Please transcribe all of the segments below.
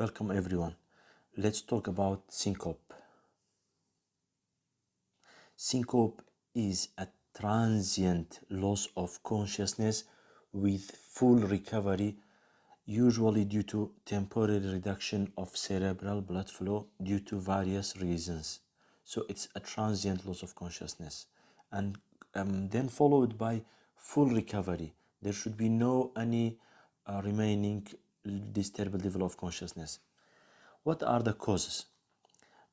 Welcome everyone. Let's talk about syncope. Syncope is a transient loss of consciousness with full recovery, usually due to temporary reduction of cerebral blood flow due to various reasons. So it's a transient loss of consciousness, and then followed by full recovery. There should be no any remaining disturbed level of consciousness. What are the causes?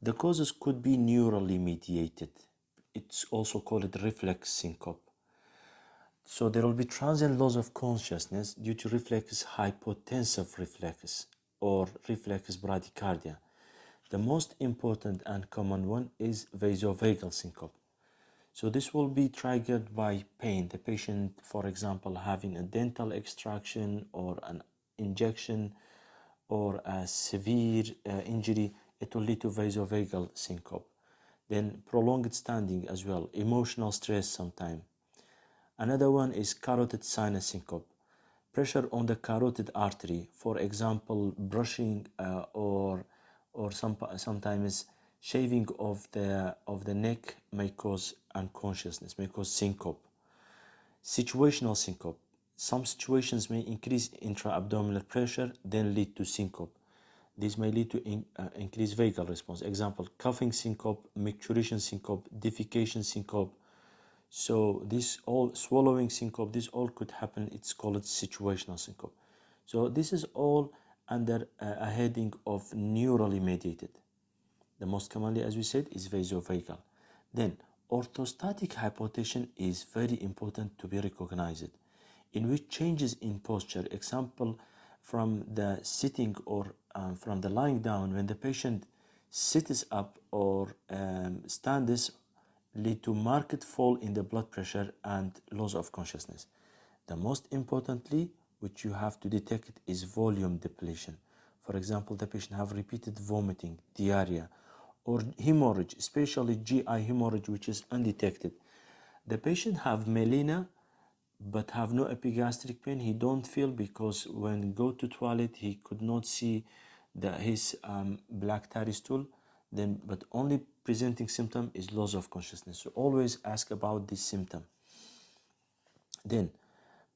The causes could be neurally mediated. It's also called reflex syncope. So there will be transient loss of consciousness due to reflex hypotensive reflex or reflex bradycardia. The most important and common one is vasovagal syncope. So this will be triggered by pain. The patient, for example, having a dental extraction or an injection or a severe injury, it will lead to vasovagal syncope. Then prolonged standing as well, emotional stress sometime. Another one is carotid sinus syncope. Pressure on the carotid artery, for example, brushing or sometimes shaving of the neck may cause unconsciousness, may cause syncope. Situational syncope. Some situations may increase intra-abdominal pressure, then lead to syncope. This may lead to increased vagal response. Example, coughing syncope, micturition syncope, defecation syncope. So this all, swallowing syncope, this all could happen. It's called situational syncope. So this is all under a heading of neurally mediated. The most commonly, as we said, is vasovagal. Then orthostatic hypotension is very important to be recognized, in which changes in posture, example from the sitting or from the lying down, when the patient sits up or stands, lead to marked fall in the blood pressure and loss of consciousness. The most importantly, which you have to detect, is volume depletion. For example, the patient have repeated vomiting, diarrhea, or hemorrhage, especially GI hemorrhage, which is undetected. The patient have melena but have no epigastric pain. He don't feel, because when go to toilet he could not see his black tarry stool, then but only presenting symptom is loss of consciousness. So always ask about this symptom. Then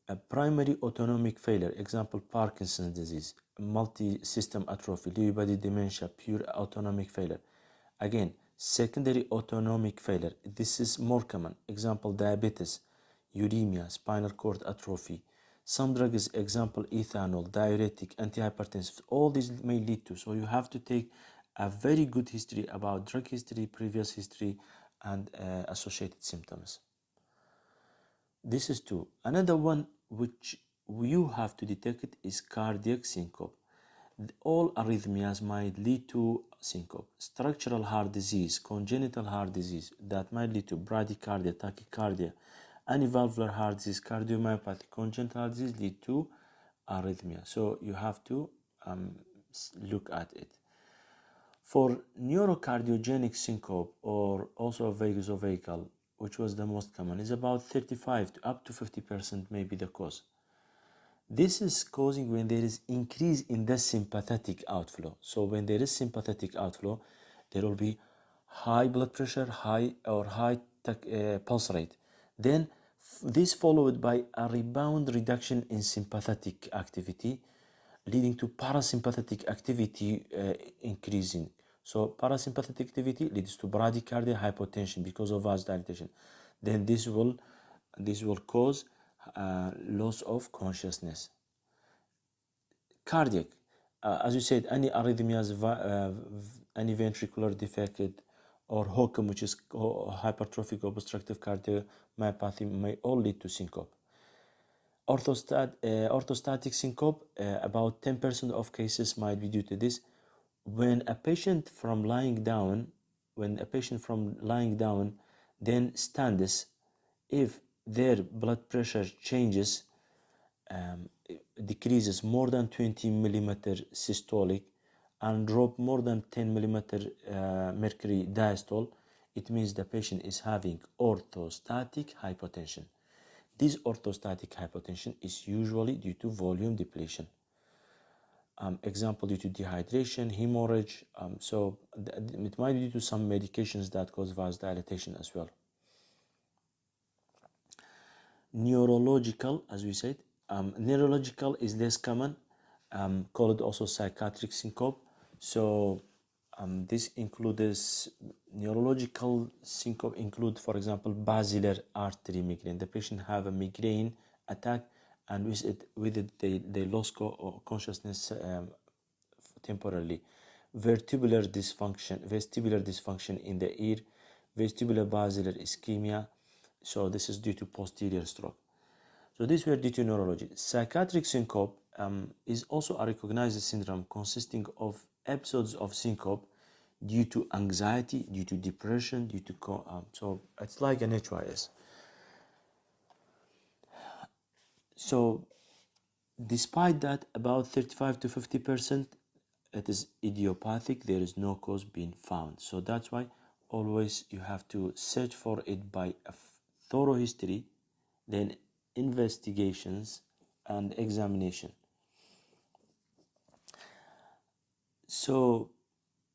a primary autonomic failure, example Parkinson's disease, multi-system atrophy, Lewy body dementia, pure autonomic failure. Again, secondary autonomic failure, this is more common, example diabetes, uremia, spinal cord atrophy. Some drugs, example ethanol, diuretic, antihypertensive, all these may lead to. So you have to take a very good history about drug history, previous history, and associated symptoms. This is two. Another one which you have to detect is cardiac syncope. All arrhythmias might lead to syncope. Structural heart disease, congenital heart disease, that might lead to bradycardia, tachycardia. Anevalvular heart disease, cardiomyopathy, congenital heart disease lead to arrhythmia. So you have to look at it. For neurocardiogenic syncope, or also vasovagal, which was the most common, is about 35 to up to 50% may be the cause. This is causing when there is increase in the sympathetic outflow. So when there is sympathetic outflow, there will be high blood pressure, high pulse rate. Then this followed by a rebound reduction in sympathetic activity, leading to parasympathetic activity increasing. So parasympathetic activity leads to bradycardia, hypotension because of vasodilatation. Then this will cause loss of consciousness. Cardiac, as you said, any arrhythmias, any ventricular defect, or HOCM, which is hypertrophic obstructive cardiomyopathy, may all lead to syncope. Orthostatic syncope, about 10% of cases might be due to this. When a patient from lying down then stands, if their blood pressure changes, decreases more than 20 millimeter systolic and drop more than 10 millimeter mercury diastole, it means the patient is having orthostatic hypotension. This orthostatic hypotension is usually due to volume depletion. example, due to dehydration, hemorrhage. So it might be due to some medications that cause vasodilatation as well. Neurological, as we said, neurological is less common, called also psychiatric syncope. So this includes neurological syncope include, for example, basilar artery migraine. The patient have a migraine attack, and with it they lost consciousness temporarily. Vestibular dysfunction in the ear, vestibular basilar ischemia. So this is due to posterior stroke. So these were due to neurology. Psychiatric syncope is also a recognized syndrome consisting of episodes of syncope due to anxiety, due to depression, due to so it's like an HYS. So despite that, about 35 to 50% it is idiopathic. There is no cause being found. So that's why always you have to search for it by a thorough history, then investigations and examination. So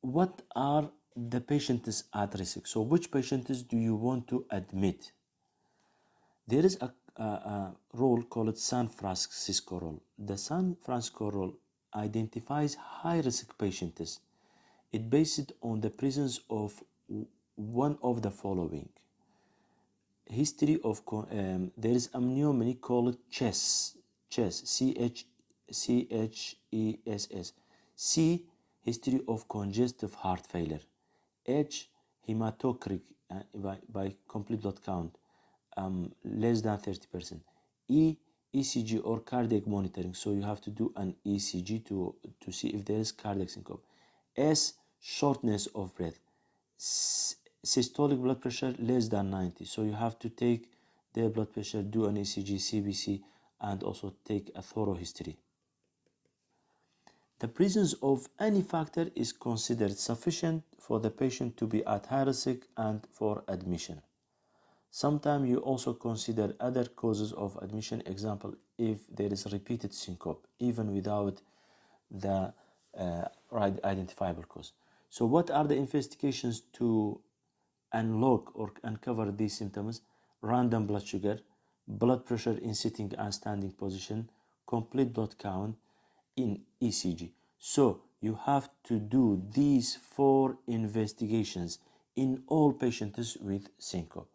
what are the patients at risk? So which patients do you want to admit? There is a rule called San Francisco rule. The San Francisco rule identifies high-risk patients. It based on the presence of one of the following. History of there is a pneumonia called chess, CHESS. C, history of congestive heart failure. H, hematocrit by complete blood count, less than 30%. E, ECG or cardiac monitoring. So you have to do an ECG to see if there is cardiac syncope. S, shortness of breath. Systolic blood pressure less than 90. So you have to take their blood pressure, do an ECG, CBC, and also take a thorough history. The presence of any factor is considered sufficient for the patient to be at high risk and for admission. Sometimes you also consider other causes of admission, example, if there is repeated syncope, even without the right identifiable cause. So what are the investigations to unlock or uncover these symptoms? Random blood sugar, blood pressure in sitting and standing position, complete blood count in ECG. So you have to do these 4 investigations in all patients with syncope.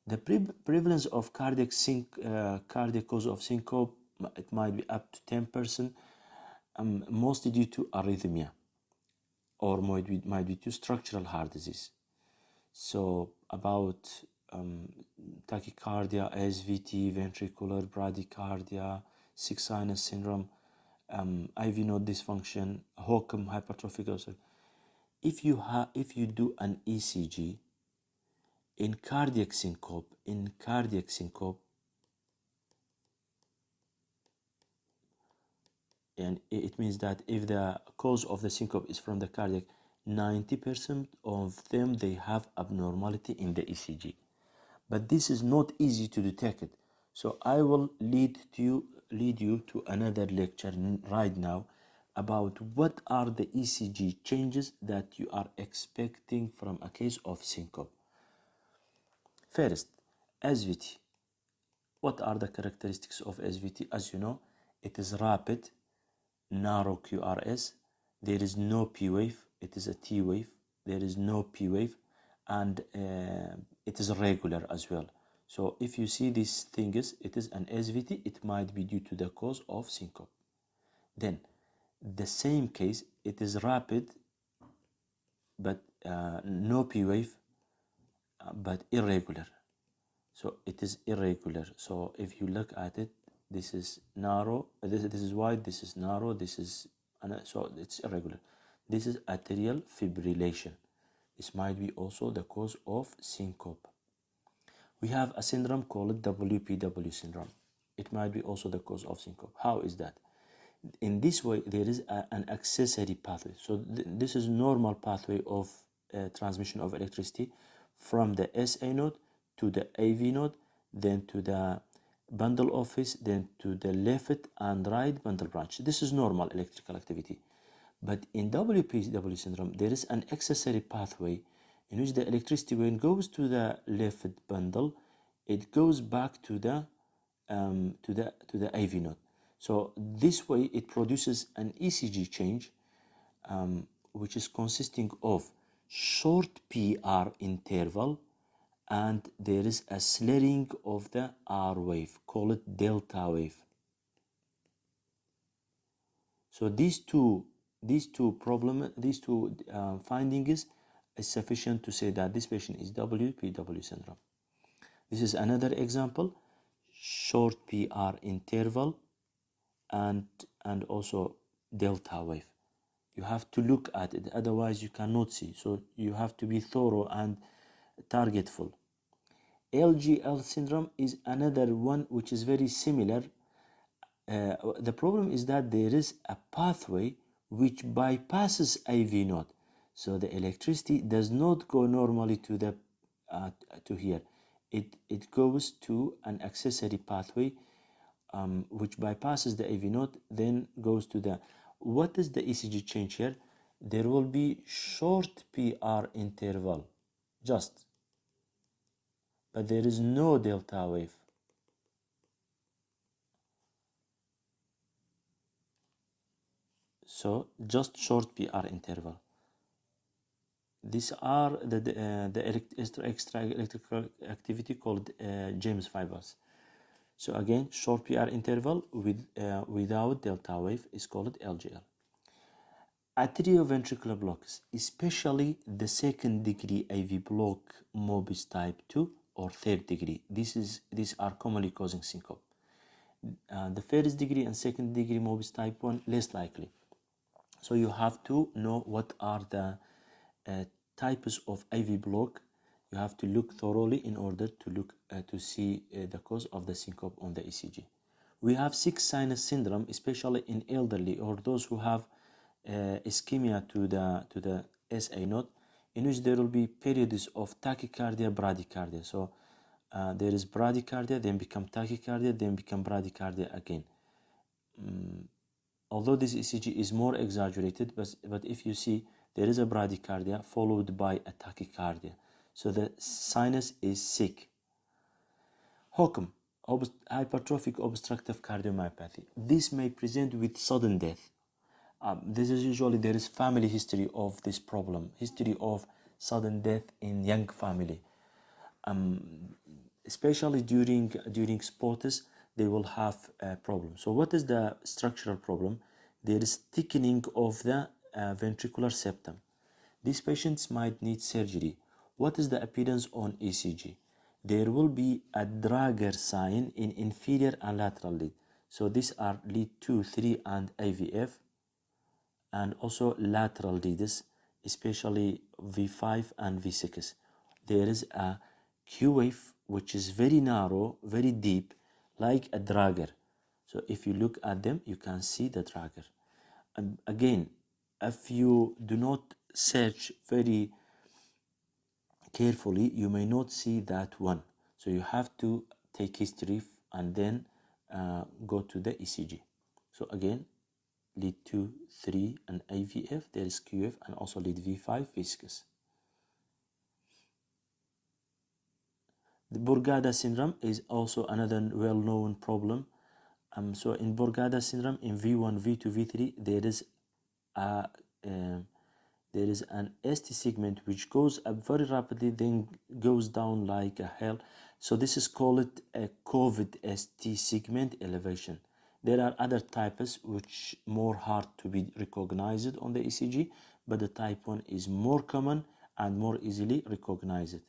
The prevalence of cardiac cause of syncope, it might be up to 10%, mostly due to arrhythmia, or might be due to structural heart disease. So about tachycardia, SVT, ventricular bradycardia, sick sinus syndrome, IV node dysfunction, HOCM, hypertrophic ulcer. If you do an ECG in cardiac syncope, and it means that if the cause of the syncope is from the cardiac, 90% of them, they have abnormality in the ECG. But this is not easy to detect it. So I will lead you to another lecture right now about what are the ECG changes that you are expecting from a case of syncope. First, SVT. What are the characteristics of SVT? As you know, it is rapid, narrow QRS. There is no P wave. It is a T wave. There is no P wave, and it is regular as well. So if you see these things, it is an SVT. It might be due to the cause of syncope. Then, the same case, it is rapid, but no P wave, but irregular. So it is irregular. So if you look at it, this is narrow, this is wide, this is narrow, this is, so it's irregular. This is atrial fibrillation. This might be also the cause of syncope. We have a syndrome called WPW syndrome. It might be also the cause of syncope. How is that? In this way, there is an accessory pathway. So this is normal pathway of transmission of electricity from the SA node to the AV node, then to the bundle office, then to the left and right bundle branch. This is normal electrical activity. But in WPW syndrome, there is an accessory pathway in which the electricity, when it goes to the left bundle, it goes back to the AV node. So this way it produces an ECG change, which is consisting of short PR interval, and there is a slurring of the R wave, call it delta wave. So these two findings is sufficient to say that this patient is WPW syndrome. This is another example: short PR interval and also delta wave. You have to look at it, otherwise you cannot see. So you have to be thorough and targetful. LGL syndrome is another one which is very similar. The problem is that there is a pathway which bypasses AV node, so the electricity does not go normally to the to here. It goes to an accessory pathway, which bypasses the AV node, then goes to the. What is the ECG change here? There will be short PR interval, just, but there is no delta wave. So just short PR interval. These are the extra electrical activity called James fibers. So again, short PR interval without delta wave is called LGL. Atrioventricular blocks, especially the second degree AV block Mobis type 2 or third degree. These are commonly causing syncope. The first degree and second degree Mobis type 1 less likely. So you have to know what are the types of AV block. You have to look thoroughly in order to look to see the cause of the syncope on the ECG. We have 6 sinus syndrome, especially in elderly or those who have ischemia to the SA node, in which there will be periods of tachycardia, bradycardia. So there is bradycardia, then become tachycardia, then become bradycardia again. Although this ECG is more exaggerated, but if you see, there is a bradycardia followed by a tachycardia. So the sinus is sick. HOCM, hypertrophic obstructive cardiomyopathy. This may present with sudden death. This is usually, there is family history of this problem, history of sudden death in young family. Especially during sports, they will have a problem. So what is the structural problem? There is thickening of the ventricular septum. These patients might need surgery. What is the appearance on ECG? There will be a Drager sign in inferior and lateral lead. So these are lead 2, 3, and AVF, and also lateral leads, especially V5 and V6. There is a Q wave which is very narrow, very deep, like a dragger. So if you look at them, you can see the dragger. And again, if you do not search very carefully, you may not see that one. So you have to take history and then go to the ECG. So again, lead 2, 3, and AVF, there is QF, and also lead V5, viscous. The Brugada syndrome is also another well-known problem. So in Brugada syndrome, in V1, V2, V3, there is an ST segment which goes up very rapidly, then goes down like a hell. So this is called a COVID ST segment elevation. There are other types which more hard to be recognized on the ECG, but the type 1 is more common and more easily recognized.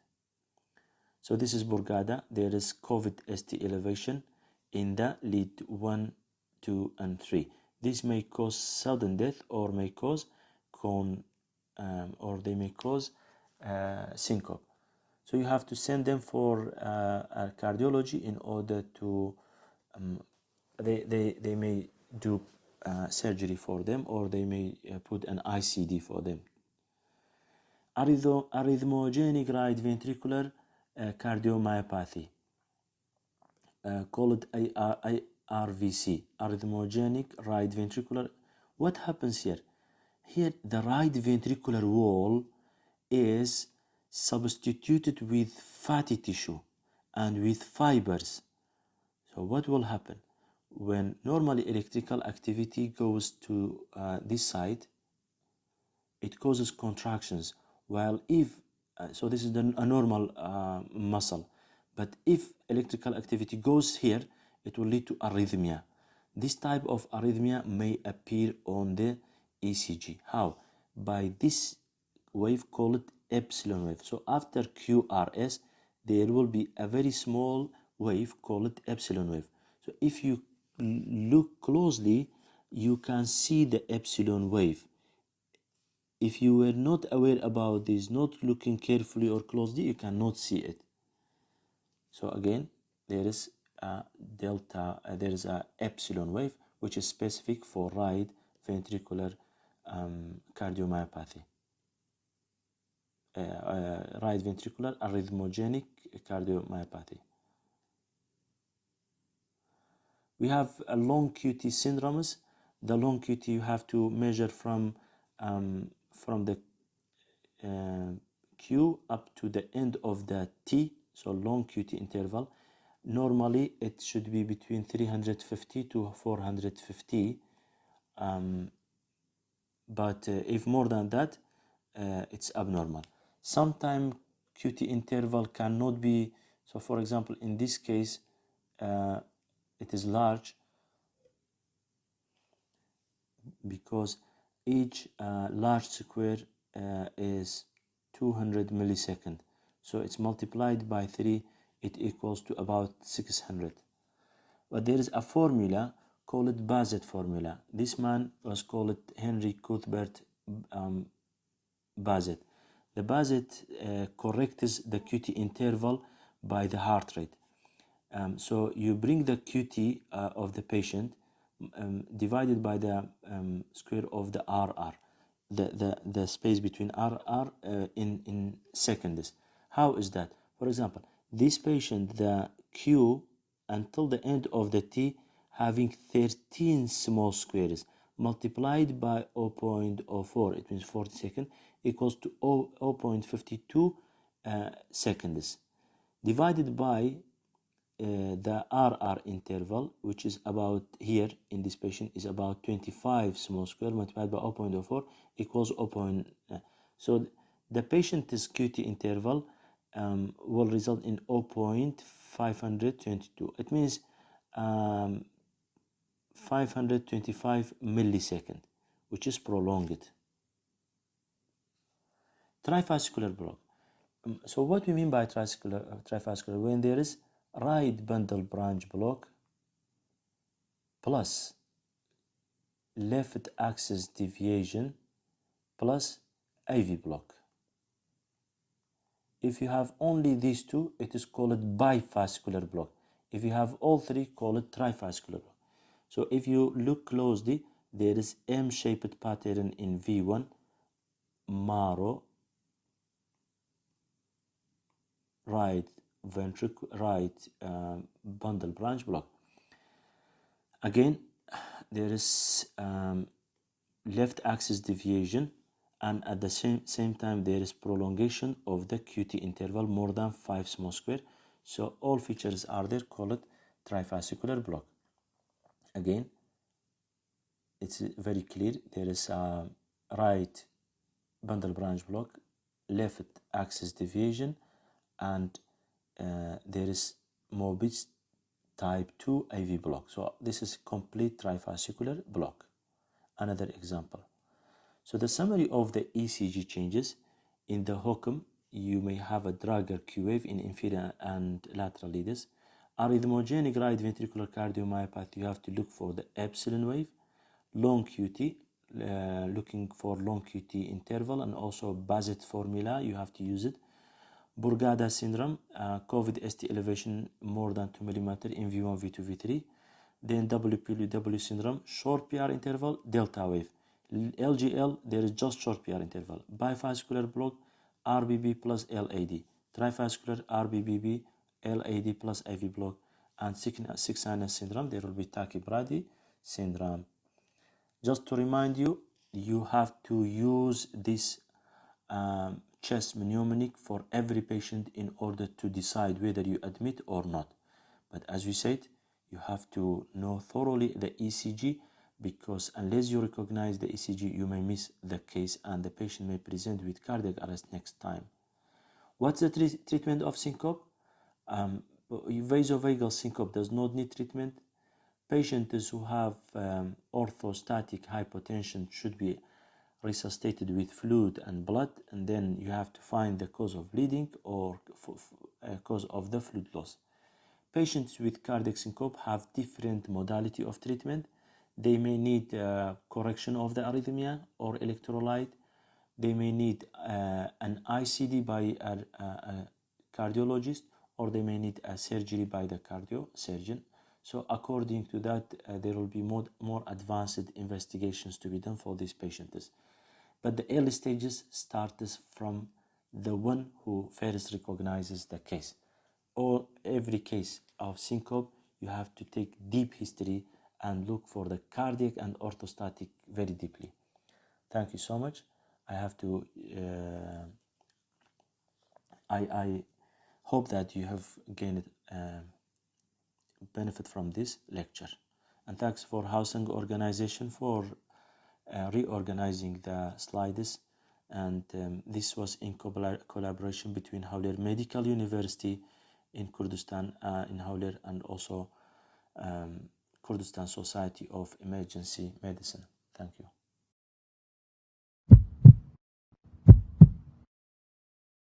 So this is Brugada. There is COVID ST elevation in the lead 1, 2, and 3. This may cause sudden death or may cause they may cause syncope. So you have to send them for a cardiology in order to they may do surgery for them, or they may put an ICD for them. Arrhythmogenic right ventricular cardiomyopathy. called ARVC, arrhythmogenic right ventricular. What happens here? Here, the right ventricular wall is substituted with fatty tissue and with fibers. So what will happen? When normally electrical activity goes to this side, it causes contractions. While if, so this is a normal muscle, but if electrical activity goes here, it will lead to arrhythmia. This type of arrhythmia may appear on the ECG. How? By this wave called epsilon wave. So after QRS, there will be a very small wave called epsilon wave. So if you look closely, you can see the epsilon wave. If you were not aware about this, not looking carefully or closely, you cannot see it. So again, there is a delta, there is a epsilon wave, which is specific for right ventricular cardiomyopathy. Right ventricular arrhythmogenic cardiomyopathy. We have a long QT syndromes. The long QT you have to measure from the Q up to the end of the T, so long QT interval. Normally it should be between 350 to 450, but if more than that, it's abnormal. Sometimes QT interval cannot be, so for example in this case it is large because each large square is 200 millisecond, so it's multiplied by 3, it equals to about 600. But there is a formula called Bazet formula. This man was called Henry Cuthbert Bazet. The Bazet corrects the QT interval by the heart rate. So you bring the QT of the patient divided by the square of the RR, the space between RR in seconds. How is that? For example, this patient, the Q until the end of the T having 13 small squares multiplied by 0.04, it means 40 seconds, equals to 0.52 seconds, divided by the RR interval, which is about here in this patient is about 25 small square multiplied by 0.04 equals 0. So the patient's QT interval will result in 0.522. It means 525 millisecond, which is prolonged. Trifascicular block. So what we mean by trifascicular, when there is right bundle branch block plus left axis deviation plus AV block. If you have only these two, it is called bifascicular block. If you have all three, call it trifascicular block. So if you look closely, there is M-shaped pattern in V1, Maro, right bundle branch block. Again, there is left axis deviation, and at the same time there is prolongation of the QT interval more than 5 small square. So all features are there, call it trifascicular block. Again, it's very clear. There is a right bundle branch block, left axis deviation, and there is Mobitz type 2 AV block. So this is complete trifascicular block. Another example. So the summary of the ECG changes: in the HOCM, you may have a Drager Q wave in inferior and lateral leaders. Arrhythmogenic right ventricular cardiomyopathy, you have to look for the epsilon wave. Long QT, looking for long QT interval, and also Bazet formula, you have to use it. Burgada syndrome, COVID ST elevation more than 2 mm in V1, V2, V3. Then WPW syndrome, short PR interval, delta wave. LGL, there is just short PR interval. Bifascicular block, RBB plus LAD. Trifascicular, RBBB, LAD plus AV block. and sick sinus syndrome, there will be tachybrady syndrome. Just to remind you, you have to use this chest mnemonic for every patient in order to decide whether you admit or not. But as we said, you have to know thoroughly the ECG, because unless you recognize the ECG, you may miss the case and the patient may present with cardiac arrest next time. What's the treatment of syncope? Vasovagal syncope does not need treatment. Patients who have orthostatic hypotension should be resuscitated with fluid and blood, and then you have to find the cause of bleeding or cause of the fluid loss. Patients with cardiac syncope have different modality of treatment. They may need correction of the arrhythmia or electrolyte. They may need an ICD by a cardiologist, or they may need a surgery by the cardio surgeon. So according to that, there will be more advanced investigations to be done for these patients. But the early stages starts from the one who first recognizes the case. Or every case of syncope, you have to take deep history and look for the cardiac and orthostatic very deeply. Thank you so much. I have to I hope that you have gained benefit from this lecture, and thanks for Housing Organization for reorganizing the slides. And this was in collaboration between Hawler Medical University in Kurdistan in Hawler, and also Kurdistan Society of Emergency Medicine. Thank you.